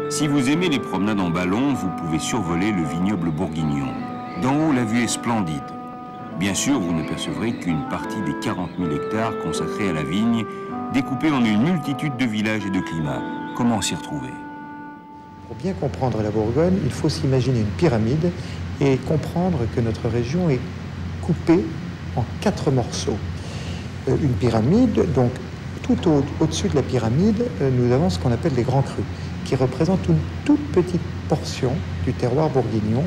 Si vous aimez les promenades en ballon, vous pouvez survoler le vignoble bourguignon. D'en haut, la vue est splendide. Bien sûr, vous ne percevrez qu'une partie des 40 000 hectares consacrés à la vigne, découpés en une multitude de villages et de climats. Comment s'y retrouver? Pour bien comprendre la Bourgogne, il faut s'imaginer une pyramide et comprendre que notre région est coupée en 4 morceaux. Une pyramide, donc tout au-dessus de la pyramide, nous avons ce qu'on appelle les grands crus, qui représentent une toute petite portion du terroir bourguignon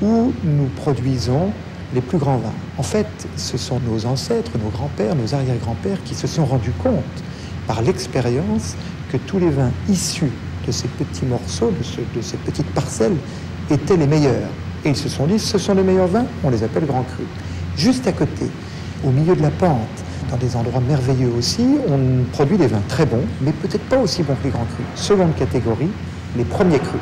où nous produisons les plus grands vins. En fait, ce sont nos ancêtres, nos grands-pères, nos arrière-grands-pères qui se sont rendus compte par l'expérience que tous les vins issus de ces petits morceaux, de ces petites parcelles, étaient les meilleurs. Et ils se sont dit, ce sont les meilleurs vins, on les appelle grands crus. Juste à côté, au milieu de la pente, dans des endroits merveilleux aussi, on produit des vins très bons, mais peut-être pas aussi bons que les grands crus. Seconde catégorie, les premiers crus.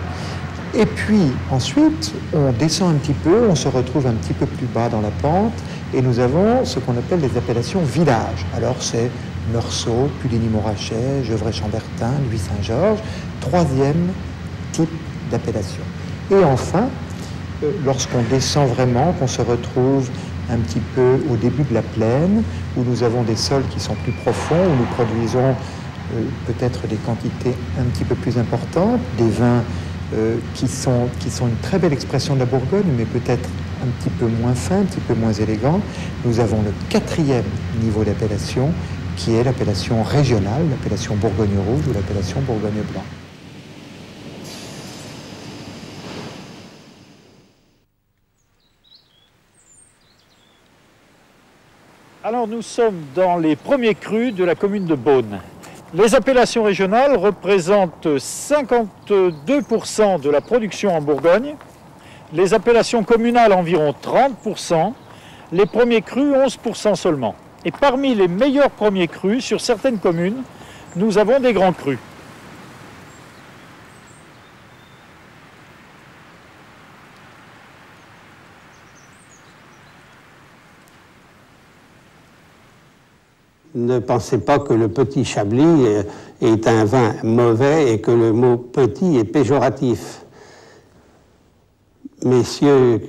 Et puis ensuite, on descend un petit peu, on se retrouve un petit peu plus bas dans la pente, et nous avons ce qu'on appelle les appellations villages. Alors c'est Meursault, Puligny-Morachet, Gevrey-Chambertin, Louis-Saint-Georges, troisième type d'appellation. Et enfin, lorsqu'on descend vraiment, qu'on se retrouve un petit peu au début de la plaine, où nous avons des sols qui sont plus profonds, où nous produisons peut-être des quantités un petit peu plus importantes, des vins qui sont une très belle expression de la Bourgogne, mais peut-être un petit peu moins fin, un petit peu moins élégant. Nous avons le 4e niveau d'appellation, qui est l'appellation régionale, l'appellation Bourgogne rouge ou l'appellation Bourgogne blanc. Alors nous sommes dans les premiers crus de la commune de Beaune. Les appellations régionales représentent 52% de la production en Bourgogne, les appellations communales environ 30%, les premiers crus 11% seulement. Et parmi les meilleurs premiers crus, sur certaines communes, nous avons des grands crus. Ne pensez pas que le petit Chablis est un vin mauvais et que le mot petit est péjoratif. Messieurs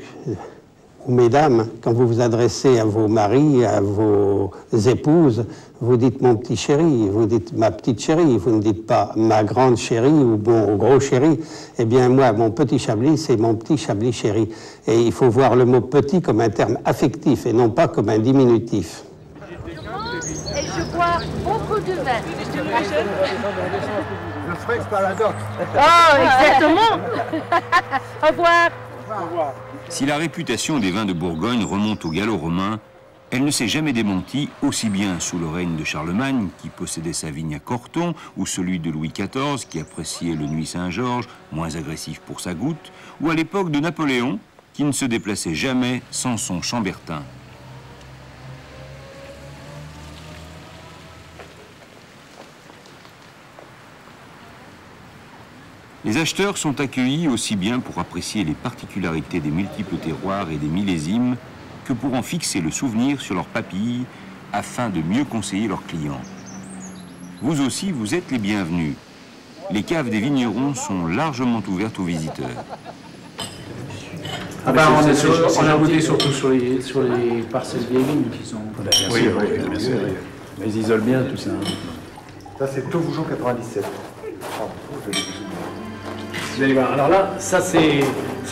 ou mesdames, quand vous vous adressez à vos maris, à vos épouses, vous dites mon petit chéri, vous dites ma petite chérie, vous ne dites pas ma grande chérie ou mon gros chéri. Eh bien moi, mon petit Chablis, c'est mon petit Chablis chéri. Et il faut voir le mot petit comme un terme affectif et non pas comme un diminutif. Et je bois beaucoup de vin. Le frais par la doc. Oh, exactement. Au revoir. Au revoir. Si la réputation des vins de Bourgogne remonte aux Gallo-Romains, elle ne s'est jamais démentie, aussi bien sous le règne de Charlemagne, qui possédait sa vigne à Corton, ou celui de Louis XIV, qui appréciait le Nuit Saint-Georges, moins agressif pour sa goutte, ou à l'époque de Napoléon, qui ne se déplaçait jamais sans son chambertin. Les acheteurs sont accueillis aussi bien pour apprécier les particularités des multiples terroirs et des millésimes que pour en fixer le souvenir sur leurs papilles afin de mieux conseiller leurs clients. Vous aussi, vous êtes les bienvenus. Les caves des vignerons sont largement ouvertes aux visiteurs. Ah ben, on a goûté surtout sur les parcelles vieilles vignes qui sont... Oui, bien sûr. Mais ils isolent bien tout ça. Ça, c'est Tovougeon 97. Vous allez voir. Alors là, ça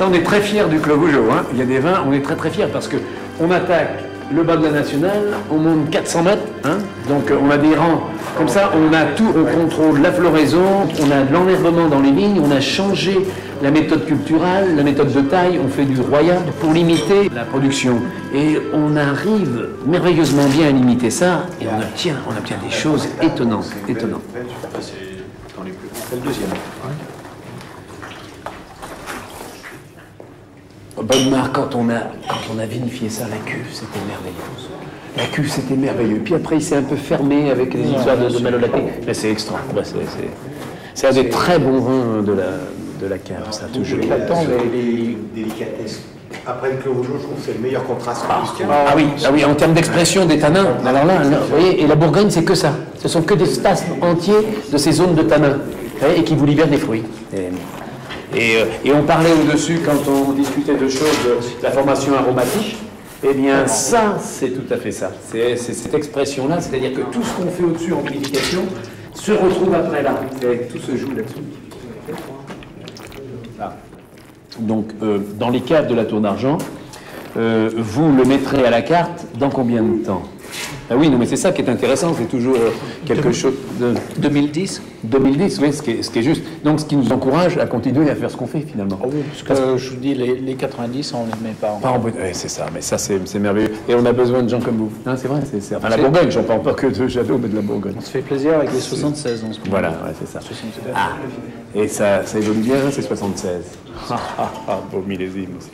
on est très fiers du Clos Vougeot. Hein. Il y a des vins, on est très fiers parce que on attaque le bas de la nationale, on monte 400 mètres, hein. Donc on a des rangs comme ça, on a tout, on contrôle la floraison, on a de l'enherbement dans les vignes, on a changé la méthode culturelle, la méthode de taille, on fait du royal pour limiter la production. Et on arrive merveilleusement bien à limiter ça et on obtient des choses étonnantes. C'est dans les plus grands, c'est le deuxième. Bonnemar, quand on a vinifié ça, la cuve, c'était merveilleux. La cuve, c'était merveilleux. Puis après, il s'est un peu fermé avec les histoires de malolacté. Mais c'est extra. C'est un des très bons vins de la cave, ça, toujours. J'attends les délicatesses. Après le Clos Vougeot, je trouve que c'est le meilleur contraste. Ah oui, en termes d'expression des tanins. Alors là, vous voyez, et la Bourgogne, c'est que ça. Ce sont que des espaces entiers de ces zones de tanins. et qui vous libère des fruits. Et on parlait au-dessus, quand on discutait de choses, de la formation aromatique, eh bien ça, c'est tout à fait ça. C'est cette expression-là, c'est-à-dire que tout ce qu'on fait au-dessus en vinification se retrouve après là. Tout se joue là-dessus. Ah. Donc, dans les caves de la Tour d'Argent, vous le mettrez à la carte dans combien de temps? Ah oui, non, mais c'est ça qui est intéressant, c'est toujours quelque chose de... 2010 2010, oui, ce qui est juste. Donc, ce qui nous encourage à continuer à faire ce qu'on fait, finalement. Oh oui, parce que je vous dis, les 90, on ne les met pas en... Oui, c'est ça, mais ça, c'est merveilleux. Et on a besoin de gens comme vous. Non, c'est vrai, enfin, la Bourgogne, j'en parle pas que de Jadot, mais de la Bourgogne. On se fait plaisir avec les 76, on se met. Voilà, ouais, c'est ça. 76. Ah, et ça évolue bien, c'est 76. Beau millésime aussi.